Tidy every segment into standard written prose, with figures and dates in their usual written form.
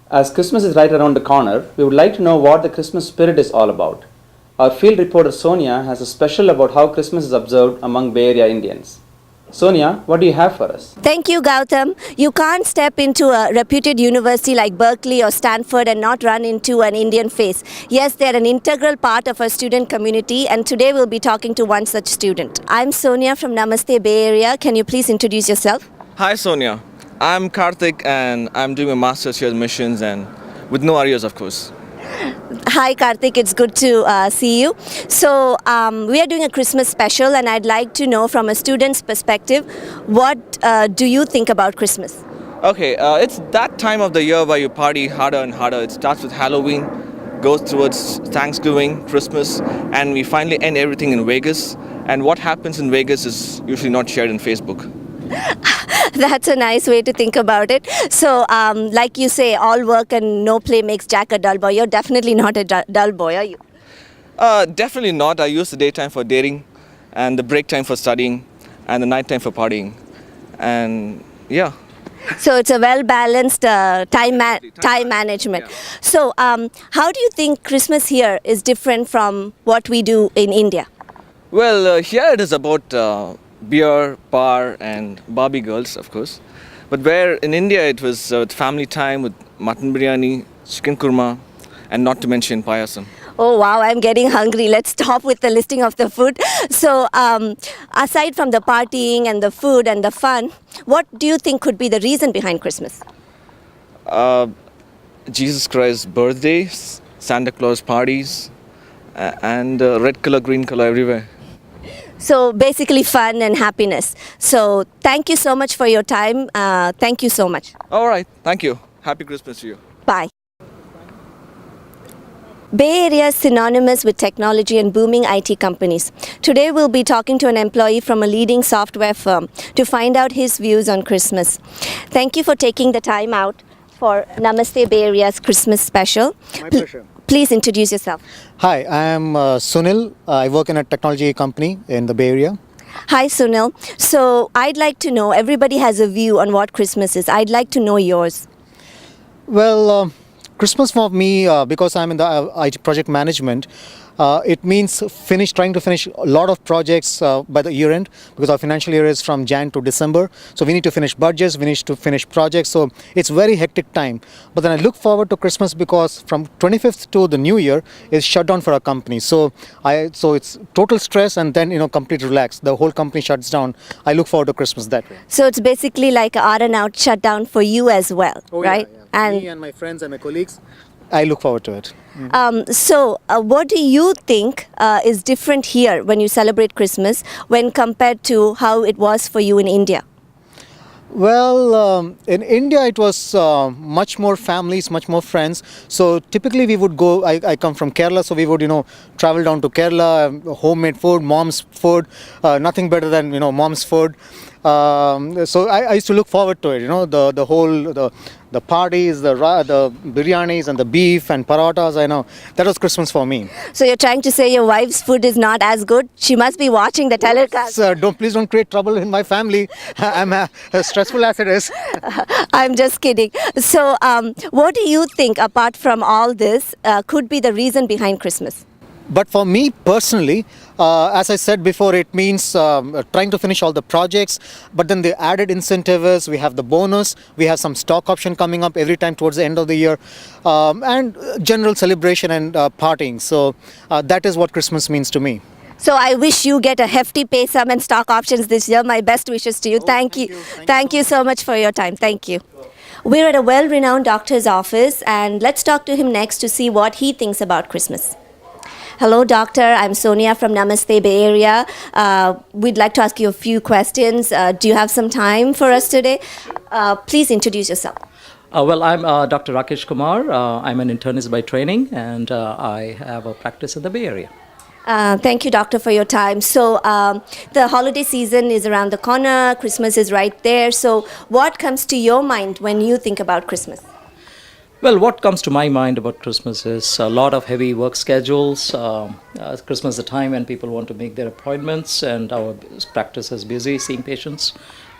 As Christmas is right around the corner, we would like to know what the Christmas spirit is all about. Our field reporter Sonia has a special about how Christmas is observed among Bay Area Indians. Sonia, what do you have for us? Thank you, Gautam. You can't step into a reputed university like Berkeley or Stanford and not run into an Indian face. Yes, they're an integral part of our student community, and today we'll be talking to one such student. I'm Sonia from Namaste Bay Area. Can you please introduce yourself? Hi Sonia, I'm Karthik and I'm doing a master's here at Missions and with no arrears of course. Hi, Karthik. It's good to see you. So, we are doing a Christmas special, and I'd like to know from a student's perspective, what do you think about Christmas? Okay, it's that time of the year where you party harder and harder. It starts with Halloween, goes towards Thanksgiving, Christmas, and we finally end everything in Vegas. And what happens in Vegas is usually not shared in Facebook. That's a nice way to think about it. So, like you say, all work and no play makes Jack a dull boy. You're definitely not a dull boy, are you? Definitely not. I use the daytime for dating and the break time for studying and the night time for partying. And yeah. So it's a well-balanced time management. Yeah. So, how do you think Christmas here is different from what we do in India? Well, here it is about beer, bar, and Barbie girls, of course. But where in India it was with family time with mutton biryani, chicken kurma, and not to mention payasam. Oh wow, I'm getting hungry. Let's stop with the listing of the food. So, aside from the partying and the food and the fun, what do you think could be the reason behind Christmas? Jesus Christ's birthday, Santa Claus parties, and red color, green color everywhere. So basically fun and happiness. So thank you so much for your time. Thank you so much. All right, thank you. Happy Christmas to you. Bye. Bay Area is synonymous with technology and booming IT companies. Today we'll be talking to an employee from a leading software firm to find out his views on Christmas. Thank you for taking the time out for Namaste Bay Area's Christmas special. My pleasure. Please introduce yourself. Hi, I am Sunil. I work in a technology company in the Bay Area. Hi Sunil. So I'd like to know, everybody has a view on what Christmas is. I'd like to know yours. Well, Christmas for me, because I'm in the IT project management, it means trying to finish a lot of projects by the year end, because our financial year is from Jan to December. So we need to finish budgets, we need to finish projects. So it's very hectic time. But then I look forward to Christmas because from 25th to the new year is shut down for our company. So it's total stress and then complete relax. The whole company shuts down. I look forward to Christmas that way. So it's basically like an out and out shutdown for you as well, right? Yeah. And Me and my friends and my colleagues, I look forward to it. So, what do you think is different here when you celebrate Christmas when compared to how it was for you in India? Well, in India it was much more families, much more friends. So typically we would go, I come from Kerala, so we would, travel down to Kerala, homemade food, mom's food, nothing better than, mom's food. So I used to look forward to it, the whole, the parties, the biryanis and the beef and parathas, I know. That was Christmas for me. So you're trying to say your wife's food is not as good? She must be watching the telecast. Please don't create trouble in my family. I'm as stressful as it is. I'm just kidding. So what do you think, apart from all this, could be the reason behind Christmas? But for me personally, as I said before, it means trying to finish all the projects. But then the added incentive is we have the bonus, we have some stock option coming up every time towards the end of the year, and general celebration and partying. So that is what Christmas means to me. So I wish you get a hefty pay sum and stock options this year. My best wishes to you. Thank you. Thank you so much for your time. Thank you. We're at a well-renowned doctor's office, and let's talk to him next to see what he thinks about Christmas. Hello, doctor. I'm Sonia from Namaste Bay Area. We'd like to ask you a few questions. Do you have some time for us today? Please introduce yourself. Well, I'm Dr. Rakesh Kumar. I'm an internist by training, and I have a practice in the Bay Area. Thank you, doctor, for your time. So the holiday season is around the corner. Christmas is right there. So what comes to your mind when you think about Christmas? Well, what comes to my mind about Christmas is a lot of heavy work schedules. Christmas is a time when people want to make their appointments, and our practice is busy seeing patients.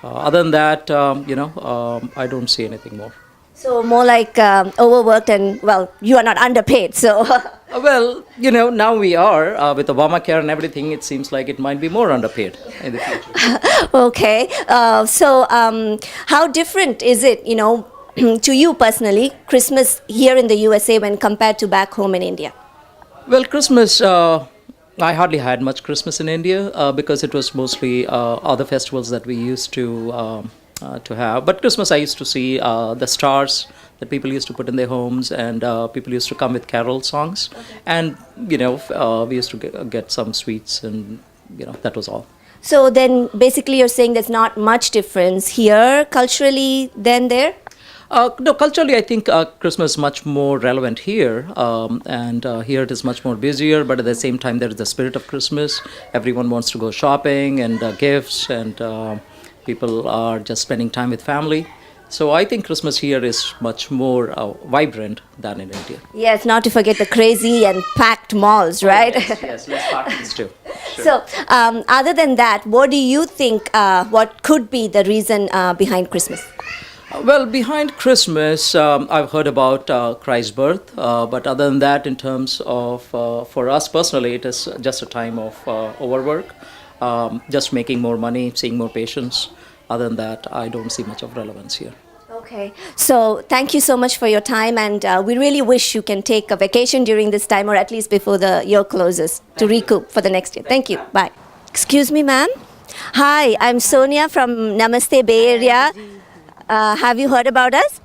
Other than that, I don't see anything more. So more like overworked and, well, you are not underpaid. So Well, now we are with Obamacare and everything. It seems like it might be more underpaid in the future. okay. How different is it, to you personally, Christmas here in the USA when compared to back home in India? Well, Christmas, I hardly had much Christmas in India because it was mostly other festivals that we used to have. But Christmas, I used to see the stars that people used to put in their homes, and people used to come with carol songs. And, we used to get some sweets, and, that was all. So then basically you're saying there's not much difference here culturally than there? No, culturally, I think Christmas is much more relevant here, and here it is much more busier. But at the same time, there is the spirit of Christmas. Everyone wants to go shopping and gifts, and people are just spending time with family. So I think Christmas here is much more vibrant than in India. Yes, not to forget the crazy and packed malls, right? Yes, let's start with this too. So, other than that, what do you think? What could be the reason behind Christmas? Well, behind Christmas, I've heard about Christ's birth, but other than that, in terms of for us personally, it is just a time of overwork, just making more money, seeing more patients. Other than that, I don't see much of relevance here. Okay, so thank you so much for your time, and we really wish you can take a vacation during this time, or at least before the year closes, to recoup for the next year. Thank you. Bye. Excuse me, ma'am. Hi, I'm Sonia from Namaste Bay Area. Have you heard about us?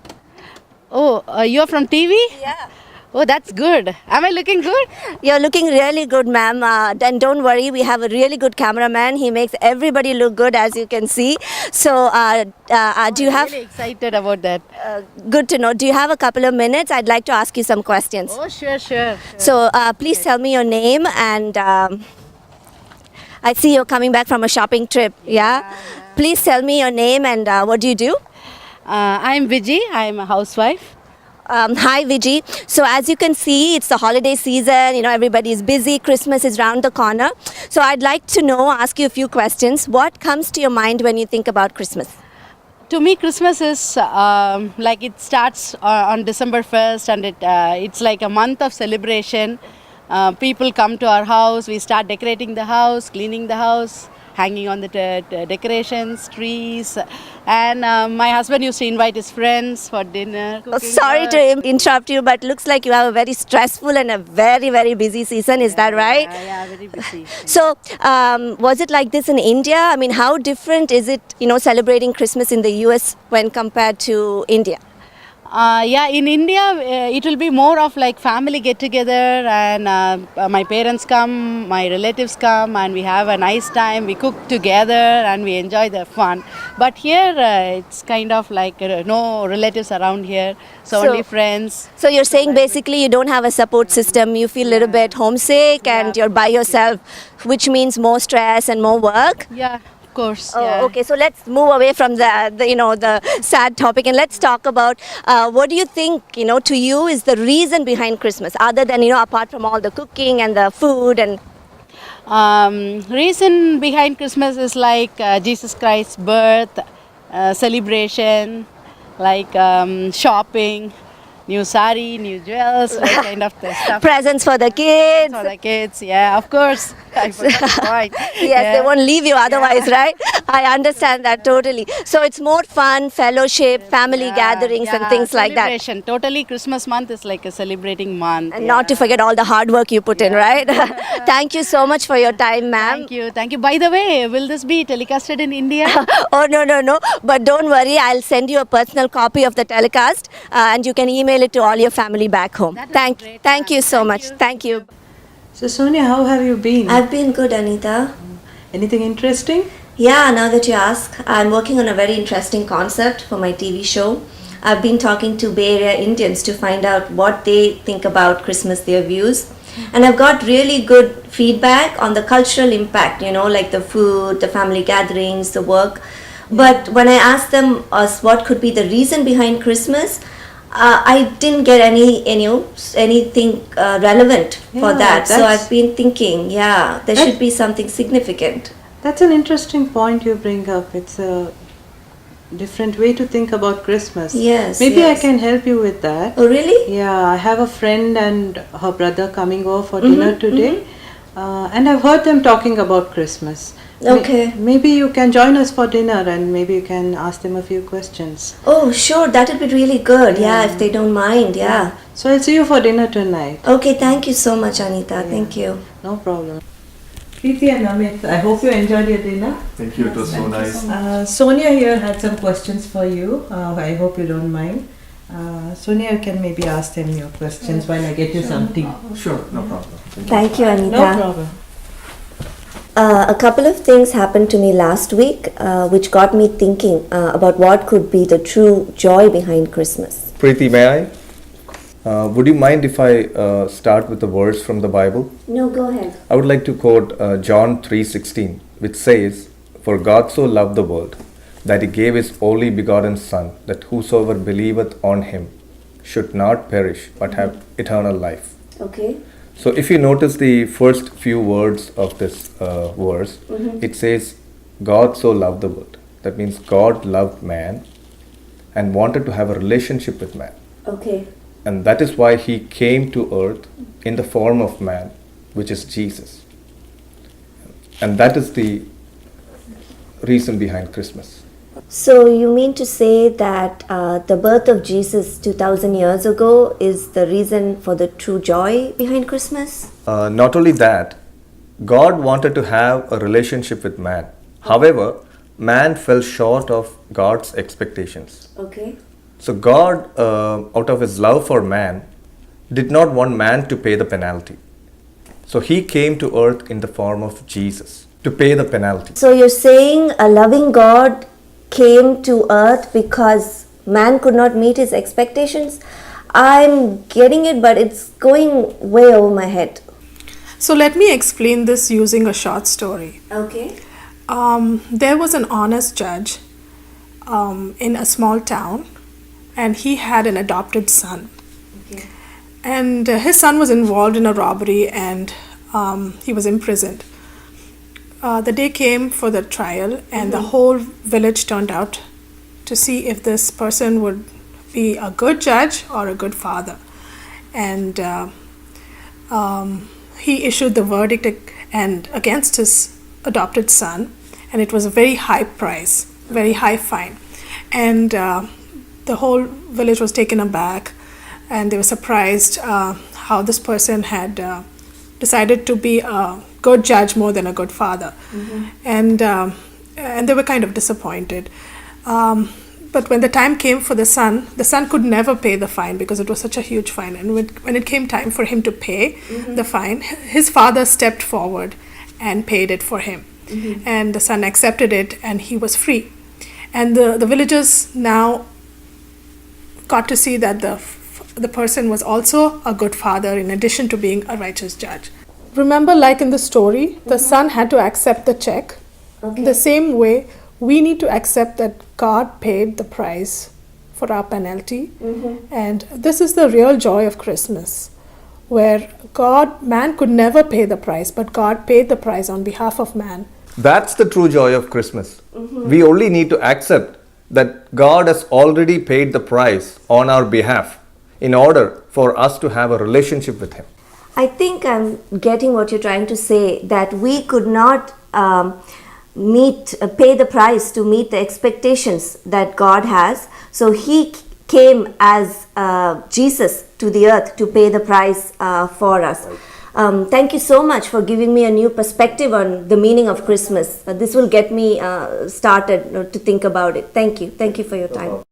Oh, you're from TV? Yeah. Oh, that's good. Am I looking good? You're looking really good, ma'am. And don't worry, we have a really good cameraman. He makes everybody look good, as you can see. So, do you have? Really excited about that. Good to know. Do you have a couple of minutes? I'd like to ask you some questions. Oh, sure. So, please tell me your name, and I see you're coming back from a shopping trip. Yeah. Please tell me your name and what do you do? I'm Viji. I'm a housewife. Hi, Viji. So as you can see, it's the holiday season. Everybody is busy. Christmas is round the corner. So I'd like to ask you a few questions. What comes to your mind when you think about Christmas? To me, Christmas is like it starts on December 1st, and it's like a month of celebration. People come to our house. We start decorating the house, cleaning the house, hanging on the decorations, trees. And my husband used to invite his friends for dinner. Sorry to interrupt you, but looks like you have a very stressful and a very, very busy season. Is that right? Yeah, very busy. So, was it like this in India? I mean, how different is it, celebrating Christmas in the US when compared to India? In India, it will be more of like family get together, and my parents come, my relatives come, and we have a nice time. We cook together and we enjoy the fun. But here, it's kind of like no relatives around here, so only friends. So you're saying basically you don't have a support system. You feel a little bit homesick, and you're by yourself, which means more stress and more work. Yeah. Of course. Oh, yeah. okay. So let's move away from the sad topic, and let's talk about what do you think to you is the reason behind Christmas, other than apart from all the cooking and the food and. Reason behind Christmas is like Jesus Christ's birth, celebration, like shopping, new sari, new jewels, like kind of the stuff. Presents for the kids. For the kids, yeah, of course. I forgot the point. Yes, they won't leave you otherwise, right? I understand that totally. So it's more fun, fellowship, family gatherings and things like that. Celebration. Totally, Christmas month is like a celebrating month. And not to forget all the hard work you put in, right? Thank you so much for your time, ma'am. Thank you. By the way, will this be telecasted in India? Oh, no. But don't worry, I'll send you a personal copy of the telecast and you can email it to all your family back home. Thank you so much. Thank you. So Sonia, how have you been? I've been good, Anita. Anything interesting? Yeah, now that you ask, I'm working on a very interesting concept for my TV show. I've been talking to Bay Area Indians to find out what they think about Christmas, their views. And I've got really good feedback on the cultural impact, like the food, the family gatherings, the work. But when I asked them what could be the reason behind Christmas, I didn't get anything relevant for that. So I've been thinking, there should be something significant. That's an interesting point you bring up. It's different way to think about Christmas. Yes, Maybe yes. I can help you with that. Oh, really? Yeah, I have a friend and her brother coming over for Mm-hmm, dinner today. And I've heard them talking about Christmas. Okay. Maybe you can join us for dinner and maybe you can ask them a few questions. Oh, sure. That would be really good. Yeah, if they don't mind. Yeah. So I'll see you for dinner tonight. Okay, thank you so much, Anita. Thank you. No problem. Preeti and Amit, I hope you enjoyed your dinner. Thank you, it was so nice. Sonia here had some questions for you. I hope you don't mind. Sonia, you can maybe ask them your questions while I get you some tea. Sure, no problem. Thank you, Anita. No problem. A couple of things happened to me last week which got me thinking about what could be the true joy behind Christmas. Preeti, may I? Would you mind if I start with a verse from the Bible? No, go ahead. I would like to quote John 3:16, which says, "For God so loved the world, that he gave his only begotten Son, that whosoever believeth on him should not perish, but have eternal life." Okay. So if you notice the first few words of this verse, it says, God so loved the world. That means God loved man and wanted to have a relationship with man. Okay. And that is why he came to earth in the form of man, which is Jesus. And that is the reason behind Christmas. So you mean to say that the birth of Jesus 2000 years ago is the reason for the true joy behind Christmas? Not only that, God wanted to have a relationship with man. However, man fell short of God's expectations. Okay. So God, out of his love for man, did not want man to pay the penalty. So he came to earth in the form of Jesus to pay the penalty. So you're saying a loving God came to earth because man could not meet his expectations? I'm getting it, but it's going way over my head. So let me explain this using a short story. Okay. There was an honest judge in a small town, and he had an adopted son. Okay. And his son was involved in a robbery, and he was imprisoned. The day came for the trial, and the whole village turned out to see if this person would be a good judge or a good father. And he issued the verdict and against his adopted son, and it was a very high price, very high fine. And the whole village was taken aback, and they were surprised how this person had decided to be a good judge more than a good father. And they were kind of disappointed. But when the time came for the son could never pay the fine because it was such a huge fine. And when it came time for him to pay the fine, his father stepped forward and paid it for him. And the son accepted it, and he was free. And the villagers now got to see that the person was also a good father in addition to being a righteous judge. Remember, like in the story, the son had to accept the check. Okay. The same way, we need to accept that God paid the price for our penalty. And this is the real joy of Christmas, where man could never pay the price, but God paid the price on behalf of man. That's the true joy of Christmas. We only need to accept that God has already paid the price on our behalf in order for us to have a relationship with him. I think I'm getting what you're trying to say, that we could not pay the price to meet the expectations that God has. So he came as Jesus to the earth to pay the price for us. Thank you so much for giving me a new perspective on the meaning of Christmas. This will get me started to think about it. Thank you. Thank you for your time.